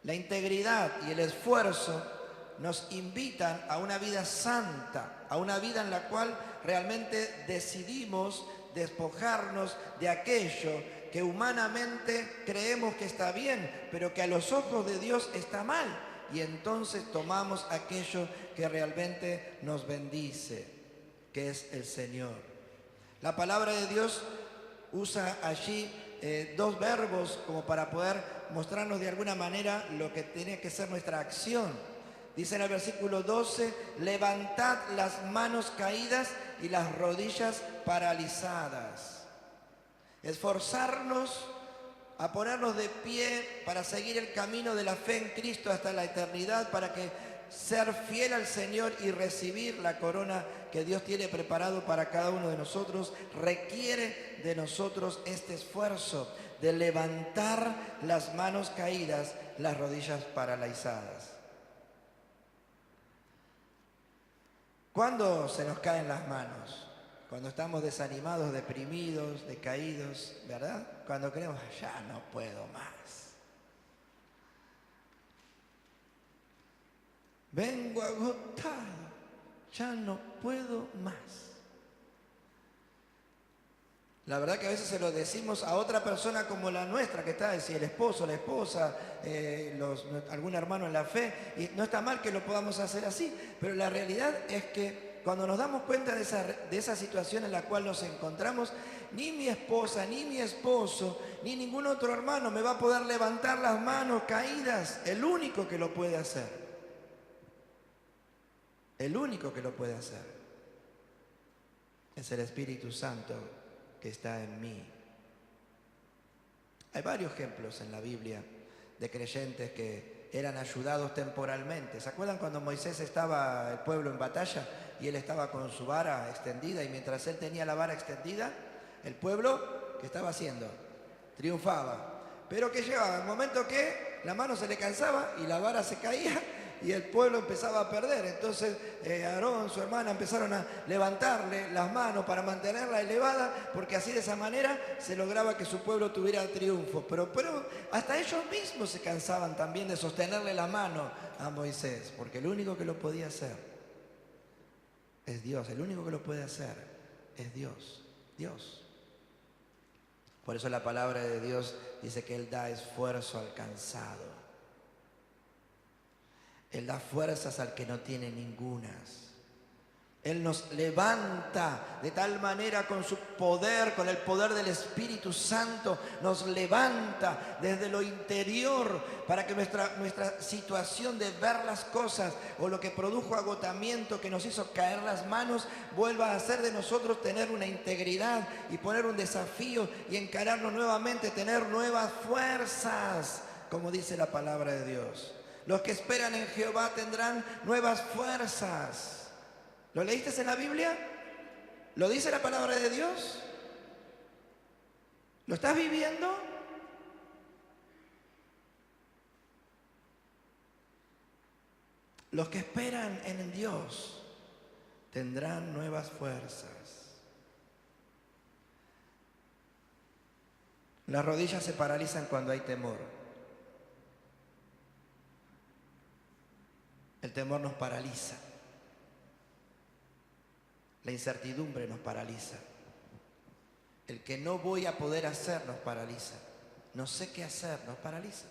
La integridad y el esfuerzo nos invitan a una vida santa, a una vida en la cual realmente decidimos despojarnos de aquello que humanamente creemos que está bien, pero que a los ojos de Dios está mal. Y entonces tomamos aquello que realmente nos bendice, que es el Señor. La palabra de Dios usa allí dos verbos como para poder mostrarnos de alguna manera lo que tiene que ser nuestra acción. Dice en el versículo 12: levantad las manos caídas y las rodillas paralizadas. Esforzarnos a ponernos de pie para seguir el camino de la fe en Cristo hasta la eternidad, para que ser fiel al Señor y recibir la corona que Dios tiene preparado para cada uno de nosotros, requiere de nosotros este esfuerzo de levantar las manos caídas, las rodillas paralizadas. ¿Cuándo se nos caen las manos? Cuando estamos desanimados, deprimidos, decaídos, ¿verdad? Cuando creemos: ya no puedo más. Vengo agotado, ya no puedo más. La verdad que a veces se lo decimos a otra persona como la nuestra, que está, si el esposo, la esposa, algún hermano en la fe, y no está mal que lo podamos hacer así, pero la realidad es que cuando nos damos cuenta de esa situación en la cual nos encontramos, ni mi esposa, ni mi esposo, ni ningún otro hermano me va a poder levantar las manos caídas. El único que lo puede hacer, el único que lo puede hacer, es el Espíritu Santo que está en mí. Hay varios ejemplos en la Biblia de creyentes que eran ayudados temporalmente. ¿Se acuerdan cuando Moisés estaba, el pueblo en batalla, y él estaba con su vara extendida, y mientras él tenía la vara extendida, el pueblo, ¿qué estaba haciendo? Triunfaba. Pero que llegaba el momento que la mano se le cansaba y la vara se caía y el pueblo empezaba a perder. Entonces Aarón, su hermana, empezaron a levantarle las manos para mantenerla elevada, porque así de esa manera se lograba que su pueblo tuviera triunfo. Pero hasta ellos mismos se cansaban también de sostenerle la mano a Moisés, porque el único que lo podía hacer es Dios. El único que lo puede hacer es Dios. Dios. Por eso la palabra de Dios dice que Él da esfuerzo al cansado. Él da fuerzas al que no tiene ningunas. Él nos levanta de tal manera con su poder, con el poder del Espíritu Santo, nos levanta desde lo interior para que nuestra situación de ver las cosas o lo que produjo agotamiento, que nos hizo caer las manos, vuelva a hacer de nosotros tener una integridad y poner un desafío y encararnos nuevamente, tener nuevas fuerzas, como dice la palabra de Dios. Los que esperan en Jehová tendrán nuevas fuerzas. ¿Lo leíste en la Biblia? ¿Lo dice la palabra de Dios? ¿Lo estás viviendo? Los que esperan en Dios tendrán nuevas fuerzas. Las rodillas se paralizan cuando hay temor. El temor nos paraliza. La incertidumbre nos paraliza. El que no voy a poder hacer nos paraliza. No sé qué hacer, nos paraliza.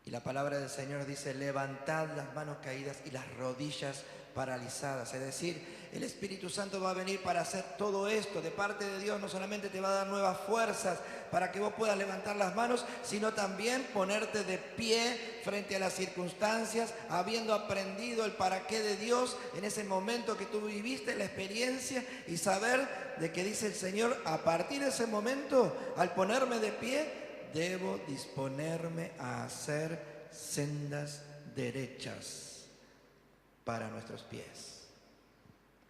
Y la palabra del Señor dice: levantad las manos caídas y las rodillas paralizadas. Es decir, el Espíritu Santo va a venir para hacer todo esto. De parte de Dios no solamente te va a dar nuevas fuerzas para que vos puedas levantar las manos, sino también ponerte de pie frente a las circunstancias, habiendo aprendido el para qué de Dios en ese momento que tú viviste, la experiencia, y saber de que dice el Señor: a partir de ese momento, al ponerme de pie, debo disponerme a hacer sendas derechas para nuestros pies.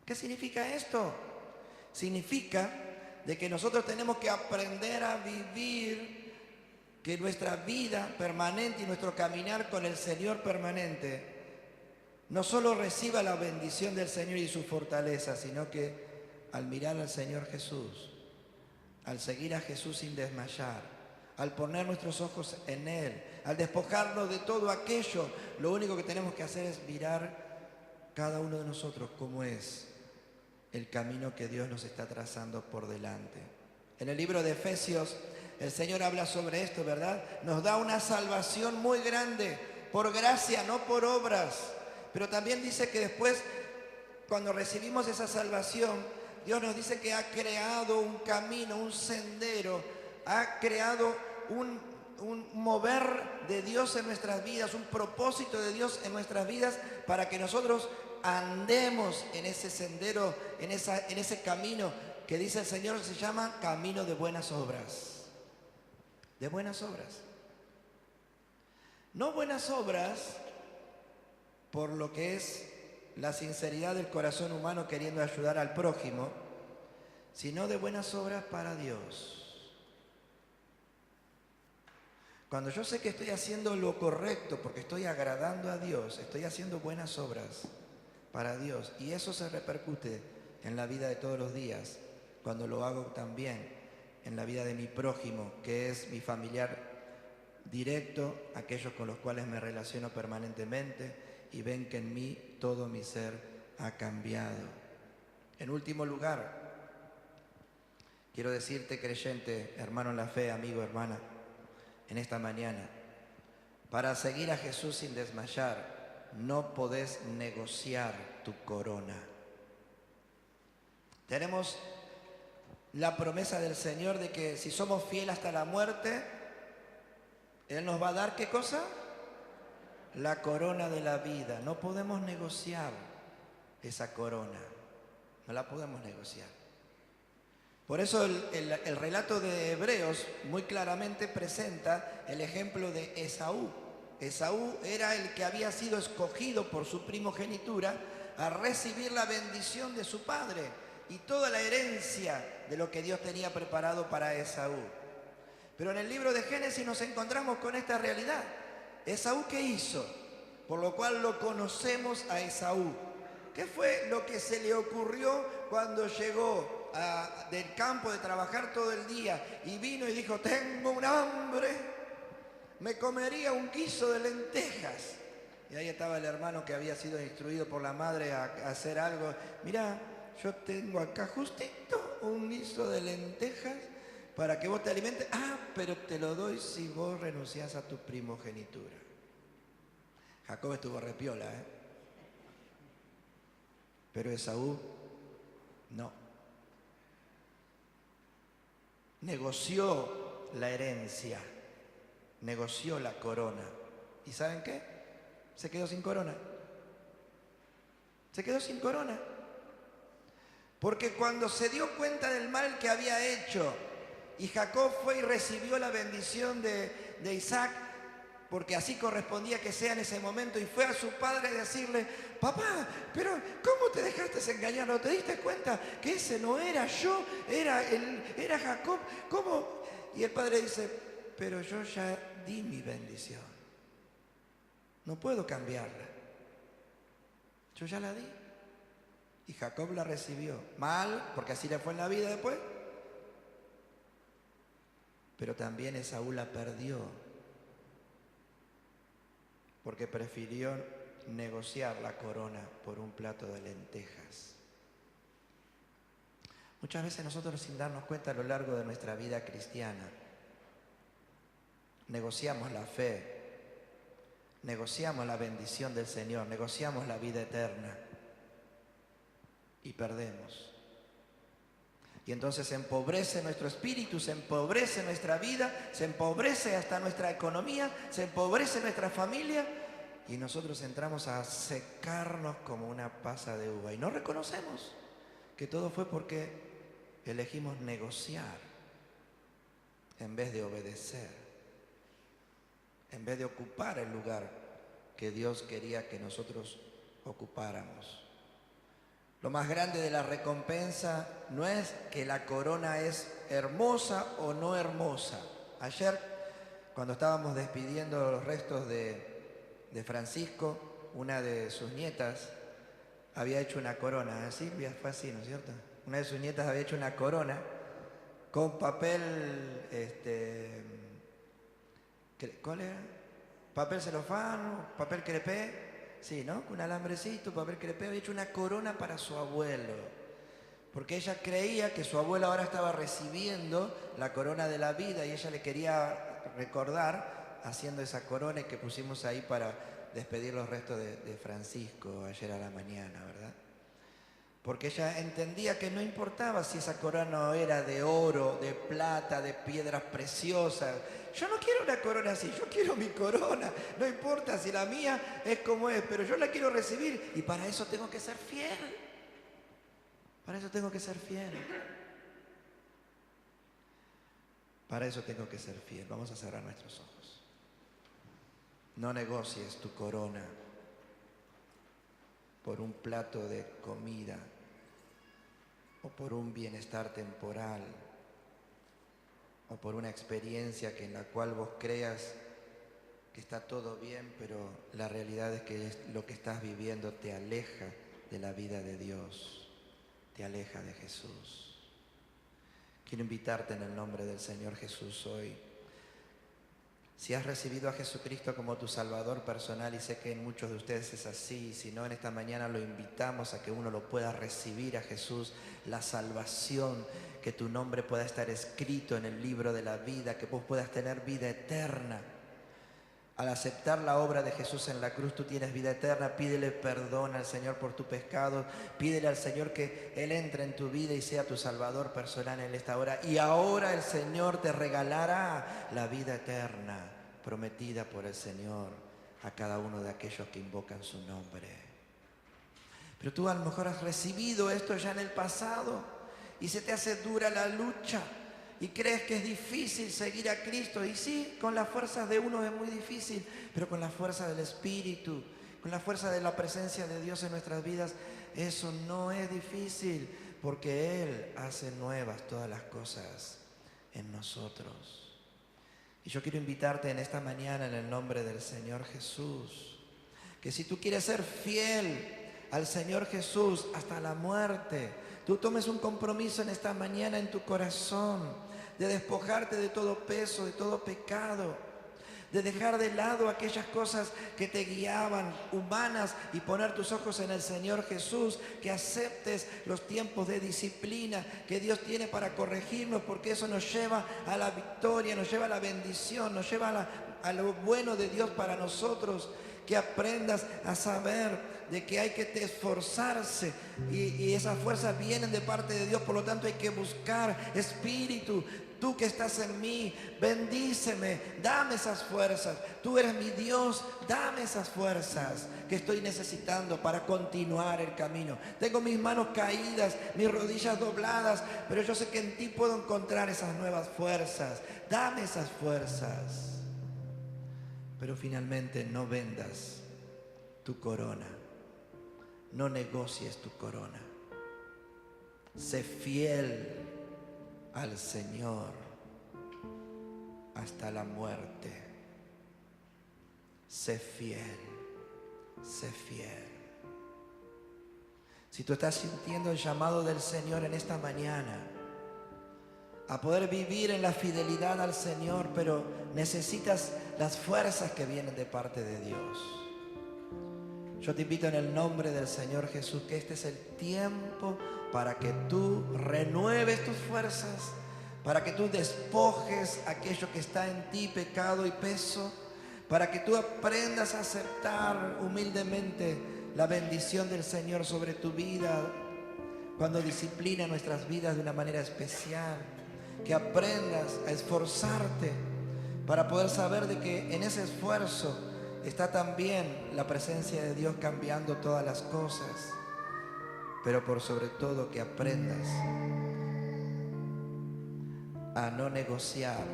¿Qué significa esto? Significa de que nosotros tenemos que aprender a vivir, que nuestra vida permanente y nuestro caminar con el Señor permanente no solo reciba la bendición del Señor y su fortaleza, sino que al mirar al Señor Jesús, al seguir a Jesús sin desmayar, al poner nuestros ojos en Él, al despojarnos de todo aquello, lo único que tenemos que hacer es mirar cada uno de nosotros cómo es el camino que Dios nos está trazando por delante. En el libro de Efesios, el Señor habla sobre esto, ¿verdad? Nos da una salvación muy grande, por gracia, no por obras. Pero también dice que después, cuando recibimos esa salvación, Dios nos dice que ha creado un camino, un sendero, ha creado un mover de Dios en nuestras vidas, un propósito de Dios en nuestras vidas, para que nosotros andemos en ese sendero, en ese camino que dice el Señor, se llama camino de buenas obras. De buenas obras. No buenas obras por lo que es la sinceridad del corazón humano queriendo ayudar al prójimo, sino de buenas obras para Dios. Cuando yo sé que estoy haciendo lo correcto porque estoy agradando a Dios, estoy haciendo buenas obras para Dios, y eso se repercute en la vida de todos los días, cuando lo hago también en la vida de mi prójimo, que es mi familiar directo, aquellos con los cuales me relaciono permanentemente y ven que en mí todo mi ser ha cambiado. En último lugar, quiero decirte, creyente, hermano en la fe, amigo, hermana, en esta mañana, para seguir a Jesús sin desmayar, no podés negociar tu corona. Tenemos la promesa del Señor de que si somos fieles hasta la muerte, Él nos va a dar, ¿qué cosa? La corona de la vida. No podemos negociar esa corona, no la podemos negociar. Por eso el relato de Hebreos muy claramente presenta el ejemplo de Esaú. Esaú era el que había sido escogido por su primogenitura a recibir la bendición de su padre y toda la herencia de lo que Dios tenía preparado para Esaú. Pero en el libro de Génesis nos encontramos con esta realidad. ¿Esaú qué hizo? Por lo cual lo conocemos a Esaú. ¿Qué fue lo que se le ocurrió cuando llegó del campo de trabajar todo el día y vino y dijo, tengo un hambre, me comería un guiso de lentejas? Y ahí estaba el hermano que había sido instruido por la madre a hacer algo. Mirá, yo tengo acá justito un guiso de lentejas para que vos te alimentes. Ah, pero te lo doy si vos renunciás a tu primogenitura. Jacob estuvo repiola, ¿eh? Pero Esaú, no. Negoció la herencia, negoció la corona. ¿Y saben qué? Se quedó sin corona. Se quedó sin corona. Porque cuando se dio cuenta del mal que había hecho, y Jacob fue y recibió la bendición de Isaac, porque así correspondía que sea en ese momento, y fue a su padre a decirle, papá, pero ¿cómo te dejaste engañar? ¿No te diste cuenta que ese no era yo, era Jacob? ¿Cómo? Y el padre dice, pero yo ya di mi bendición, no puedo cambiarla, yo ya la di. Y Jacob la recibió, mal, porque así le fue en la vida después, pero también Esaú la perdió, porque prefirió negociar la corona por un plato de lentejas. Muchas veces nosotros, sin darnos cuenta a lo largo de nuestra vida cristiana, negociamos la fe, negociamos la bendición del Señor, negociamos la vida eterna y perdemos. Y entonces se empobrece nuestro espíritu, se empobrece nuestra vida, se empobrece hasta nuestra economía, se empobrece nuestra familia y nosotros entramos a secarnos como una pasa de uva. Y no reconocemos que todo fue porque elegimos negociar en vez de obedecer, en vez de ocupar el lugar que Dios quería que nosotros ocupáramos. Lo más grande de la recompensa no es que la corona es hermosa o no hermosa. Ayer, cuando estábamos despidiendo los restos de Francisco, una de sus nietas había hecho una corona. Silvia, fue así, ¿no es cierto? Una de sus nietas había hecho una corona con papel, ¿cuál era? Papel celofán, papel crepé. Sí, ¿no? Con un alambrecito, papel crepé, había hecho una corona para su abuelo. Porque ella creía que su abuelo ahora estaba recibiendo la corona de la vida y ella le quería recordar haciendo esa corona que pusimos ahí para despedir los restos de Francisco ayer a la mañana, ¿verdad? Porque ella entendía que no importaba si esa corona era de oro, de plata, de piedras preciosas. Yo no quiero una corona así, yo quiero mi corona. No importa si la mía es como es, pero yo la quiero recibir y para eso tengo que ser fiel. Para eso tengo que ser fiel. Para eso tengo que ser fiel. Vamos a cerrar nuestros ojos. No negocies tu corona por un plato de comida o por un bienestar temporal o por una experiencia en la cual vos creas que está todo bien, pero la realidad es que lo que estás viviendo te aleja de la vida de Dios, te aleja de Jesús. Quiero invitarte en el nombre del Señor Jesús hoy. Si has recibido a Jesucristo como tu Salvador personal, y sé que en muchos de ustedes es así, si no, en esta mañana lo invitamos a que uno lo pueda recibir a Jesús, la salvación, que tu nombre pueda estar escrito en el libro de la vida, que vos puedas tener vida eterna. Al aceptar la obra de Jesús en la cruz, tú tienes vida eterna. Pídele perdón al Señor por tus pecados. Pídele al Señor que Él entre en tu vida y sea tu Salvador personal en esta hora. Y ahora el Señor te regalará la vida eterna prometida por el Señor a cada uno de aquellos que invocan su nombre. Pero tú a lo mejor has recibido esto ya en el pasado y se te hace dura la lucha. Y crees que es difícil seguir a Cristo. Y sí, con las fuerzas de uno es muy difícil, pero con la fuerza del Espíritu, con la fuerza de la presencia de Dios en nuestras vidas, eso no es difícil, porque Él hace nuevas todas las cosas en nosotros. Y yo quiero invitarte en esta mañana en el nombre del Señor Jesús, que si tú quieres ser fiel al Señor Jesús hasta la muerte, tú tomes un compromiso en esta mañana en tu corazón de despojarte de todo peso, de todo pecado, de dejar de lado aquellas cosas que te guiaban, humanas, y poner tus ojos en el Señor Jesús, que aceptes los tiempos de disciplina que Dios tiene para corregirnos, porque eso nos lleva a la victoria, nos lleva a la bendición, nos lleva a lo bueno de Dios para nosotros. Que aprendas a saber de que hay que esforzarse y esas fuerzas vienen de parte de Dios, por lo tanto hay que buscar. Espíritu, tú que estás en mí, bendíceme, dame esas fuerzas. Tú eres mi Dios, dame esas fuerzas que estoy necesitando para continuar el camino. Tengo mis manos caídas, mis rodillas dobladas, pero yo sé que en ti puedo encontrar esas nuevas fuerzas. Dame esas fuerzas. Pero finalmente no vendas tu corona, no negocies tu corona. Sé fiel al Señor hasta la muerte. Sé fiel, sé fiel. Si tú estás sintiendo el llamado del Señor en esta mañana a poder vivir en la fidelidad al Señor, pero necesitas las fuerzas que vienen de parte de Dios, yo te invito en el nombre del Señor Jesús que este es el tiempo para que tú renueves tus fuerzas, para que tú despojes aquello que está en ti, pecado y peso, para que tú aprendas a aceptar humildemente la bendición del Señor sobre tu vida cuando disciplina nuestras vidas de una manera especial. Que aprendas a esforzarte para poder saber de que en ese esfuerzo está también la presencia de Dios cambiando todas las cosas. Pero por sobre todo que aprendas a no negociar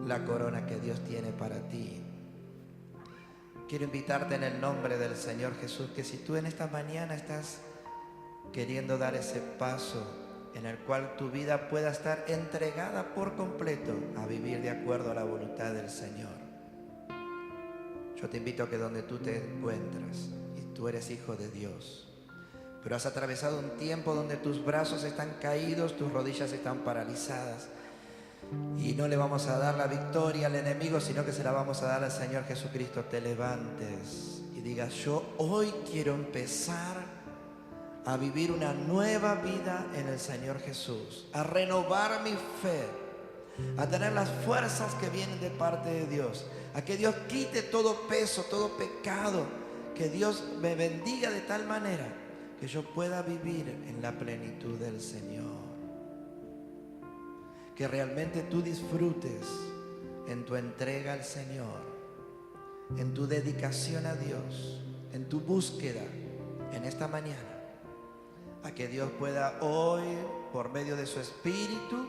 la corona que Dios tiene para ti. Quiero invitarte en el nombre del Señor Jesús que si tú en esta mañana estás queriendo dar ese paso en el cual tu vida pueda estar entregada por completo a vivir de acuerdo a la voluntad del Señor, yo te invito a que donde tú te encuentras, y tú eres hijo de Dios, pero has atravesado un tiempo donde tus brazos están caídos, tus rodillas están paralizadas, y no le vamos a dar la victoria al enemigo, sino que se la vamos a dar al Señor Jesucristo. Te levantes y digas: yo hoy quiero empezar a vivir una nueva vida en el Señor Jesús, a renovar mi fe, a tener las fuerzas que vienen de parte de Dios, a que Dios quite todo peso, todo pecado, que Dios me bendiga de tal manera que yo pueda vivir en la plenitud del Señor. Que realmente tú disfrutes en tu entrega al Señor, en tu dedicación a Dios, en tu búsqueda en esta mañana. A que Dios pueda hoy, por medio de su Espíritu,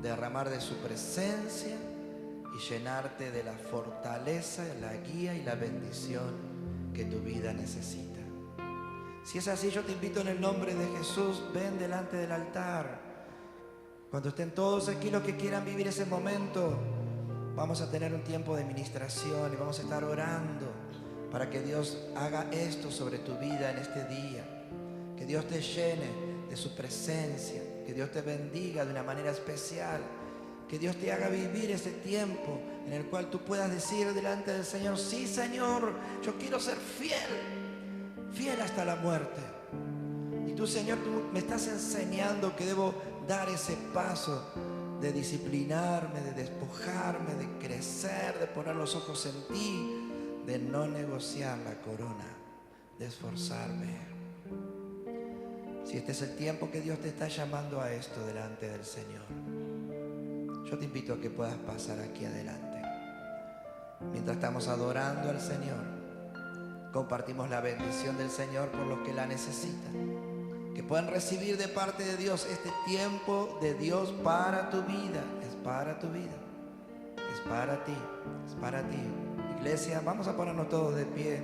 derramar de su presencia y llenarte de la fortaleza, la guía y la bendición que tu vida necesita. Si es así, yo te invito en el nombre de Jesús, ven delante del altar. Cuando estén todos aquí los que quieran vivir ese momento, vamos a tener un tiempo de ministración y vamos a estar orando para que Dios haga esto sobre tu vida en este día. Que Dios te llene de su presencia, que Dios te bendiga de una manera especial, que Dios te haga vivir ese tiempo en el cual tú puedas decir delante del Señor: sí, Señor, yo quiero ser fiel, fiel hasta la muerte. Y tú, Señor, tú me estás enseñando que debo dar ese paso de disciplinarme, de despojarme, de crecer, de poner los ojos en ti, de no negociar la corona, de esforzarme. Si este es el tiempo que Dios te está llamando a esto delante del Señor, yo te invito a que puedas pasar aquí adelante. Mientras estamos adorando al Señor, compartimos la bendición del Señor por los que la necesitan. Que puedan recibir de parte de Dios este tiempo de Dios para tu vida. Es para tu vida, es para ti, es para ti. Iglesia, vamos a ponernos todos de pie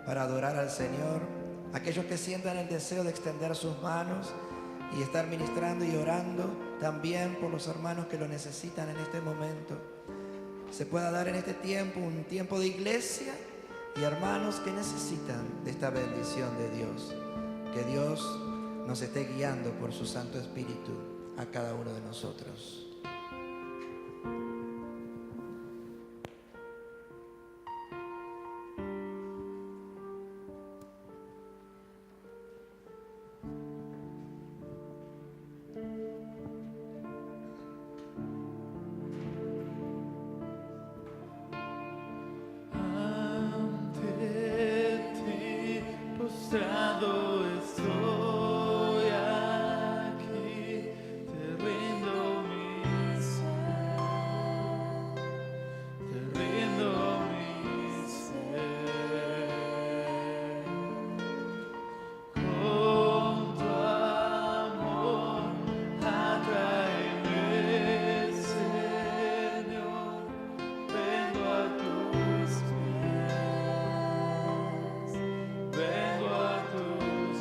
para adorar al Señor. Aquellos que sientan el deseo de extender sus manos y estar ministrando y orando también por los hermanos que lo necesitan en este momento. se pueda dar en este tiempo un tiempo de iglesia y hermanos que necesitan de esta bendición de Dios. Que Dios nos esté guiando por su Santo Espíritu a cada uno de nosotros. Postrado estoy aquí, te rindo mi ser, te rindo mi ser. Con tu amor atráeme, Señor, vengo a tus pies. Vengo a tus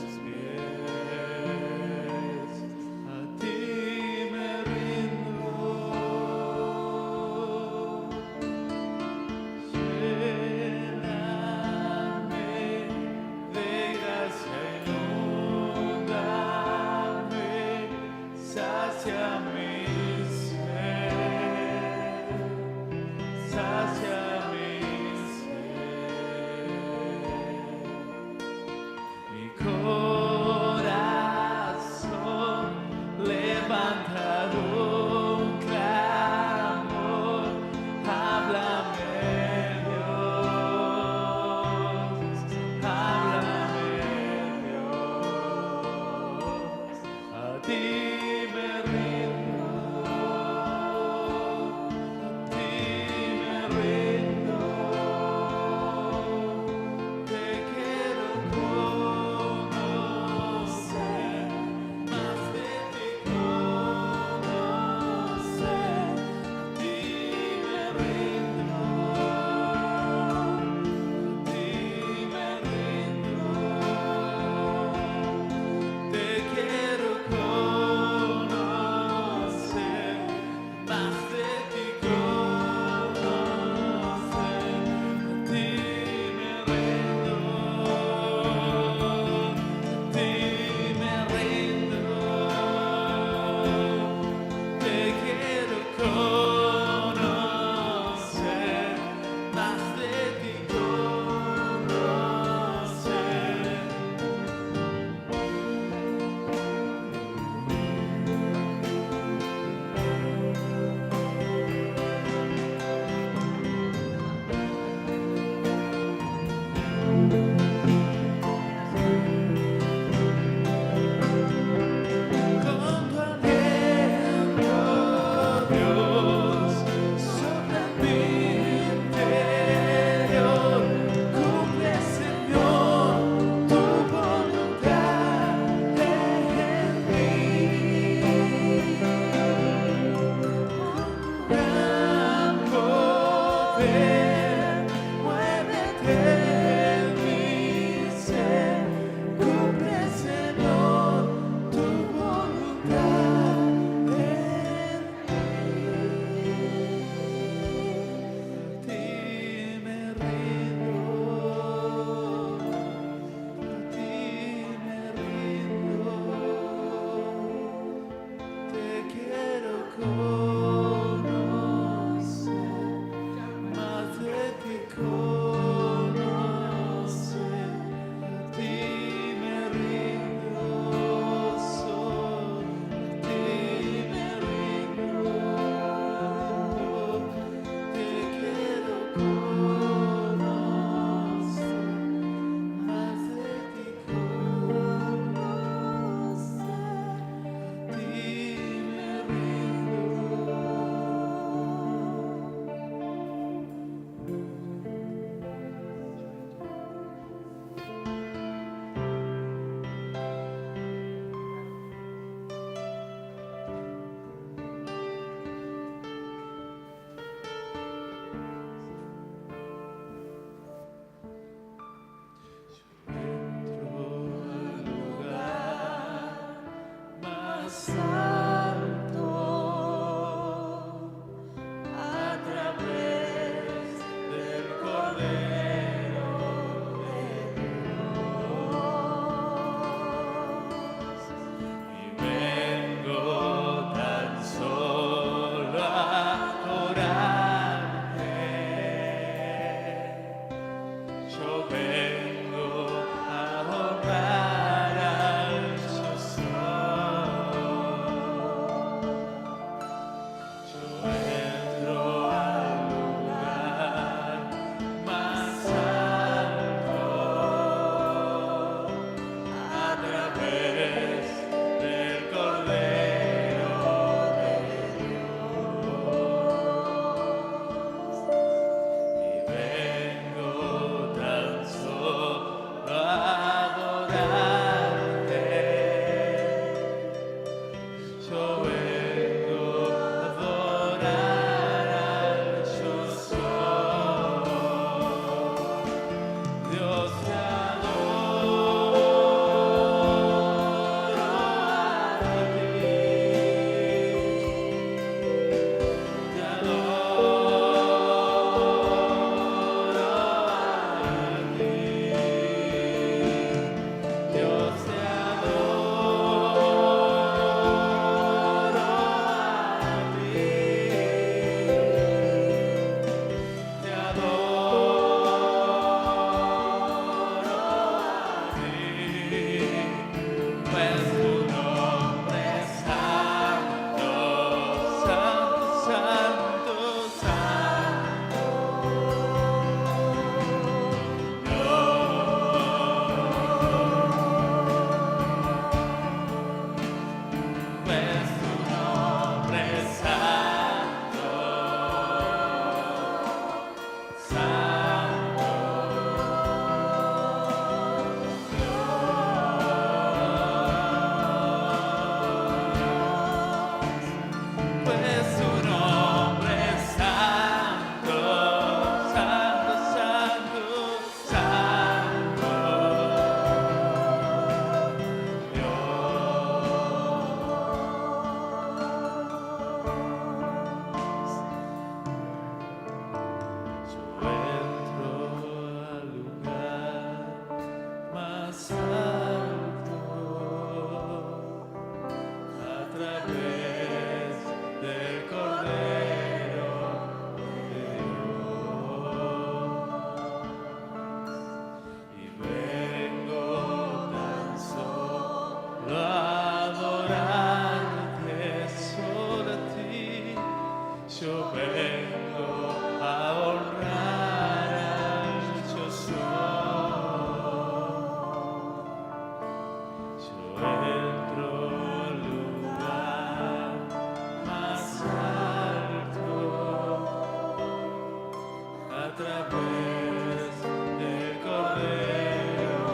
otra vez el Cordero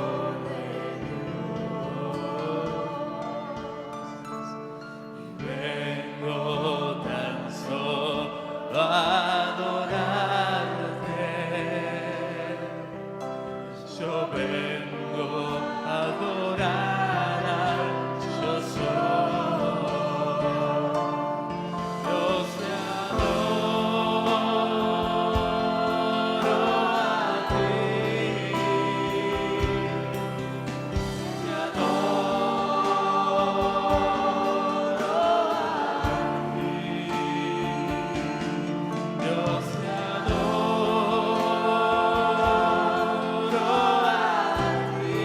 de Dios. Y vengo tan solo a adorarte. Yo vengo a adorar al Yo Soy. Dios, te adoro a ti. Te adoro a ti. Dios, te adoro a ti.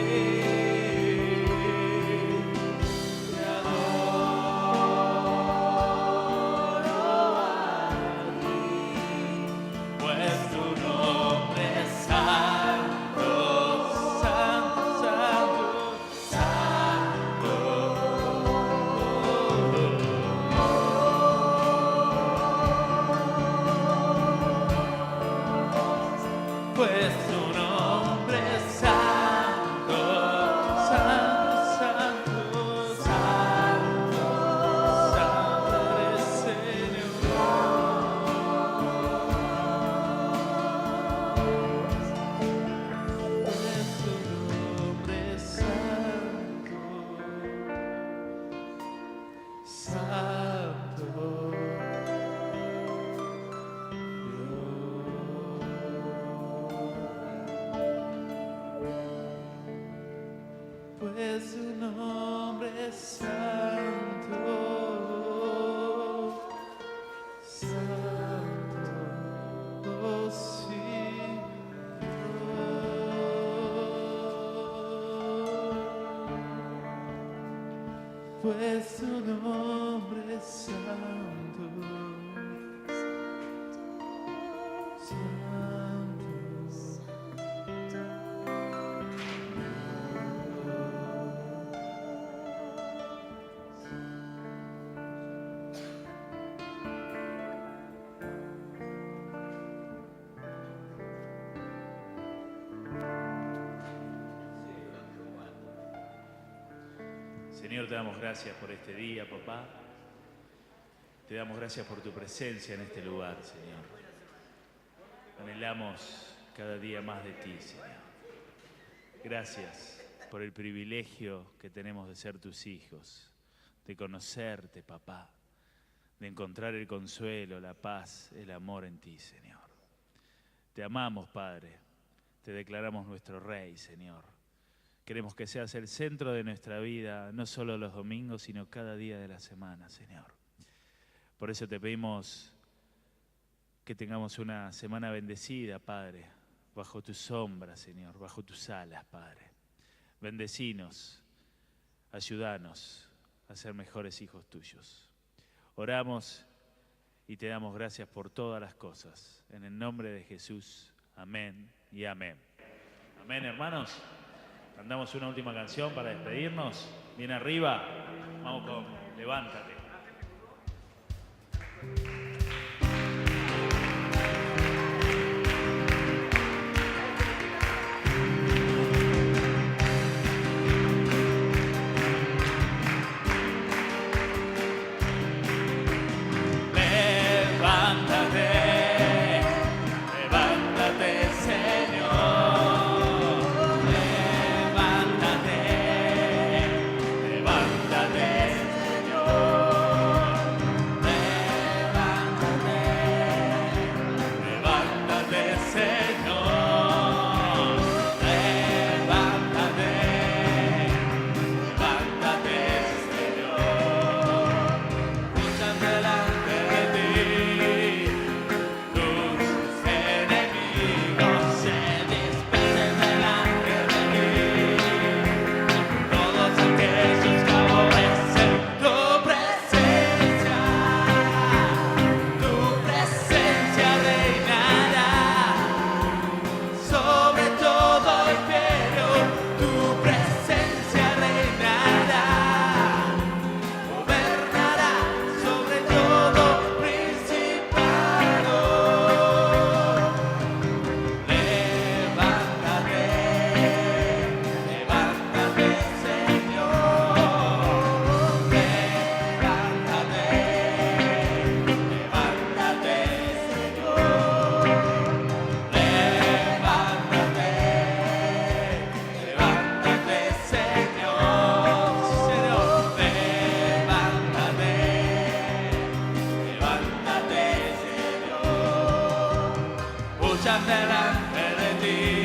Te adoro a ti. Pues tu nombre es santo, santo, santo, santo. Pues tu nombre es santo, santo, santo, santo, santo eres, Señor. Pues tu nombre es santo, santo. Pues su nombre es santo, santo, sí, Dios. Pues su nombre es santo, santo. Señor, te damos gracias por este día, papá. Te damos gracias por tu presencia en este lugar, Señor. Anhelamos cada día más de ti, Señor. Gracias por el privilegio que tenemos de ser tus hijos, de conocerte, papá, de encontrar el consuelo, la paz, el amor en ti, Señor. Te amamos, Padre. Te declaramos nuestro Rey, Señor. Queremos que seas el centro de nuestra vida, no solo los domingos, sino cada día de la semana, Señor. Por eso te pedimos que tengamos una semana bendecida, Padre, bajo tu sombra, Señor, bajo tus alas, Padre. Bendecinos, ayúdanos a ser mejores hijos tuyos. Oramos y te damos gracias por todas las cosas. En el nombre de Jesús, amén y amén. Amén, hermanos. Cantamos una última canción para despedirnos. Bien arriba. Vamos con Levántate. Levántate, Señor. luchas delante de ti.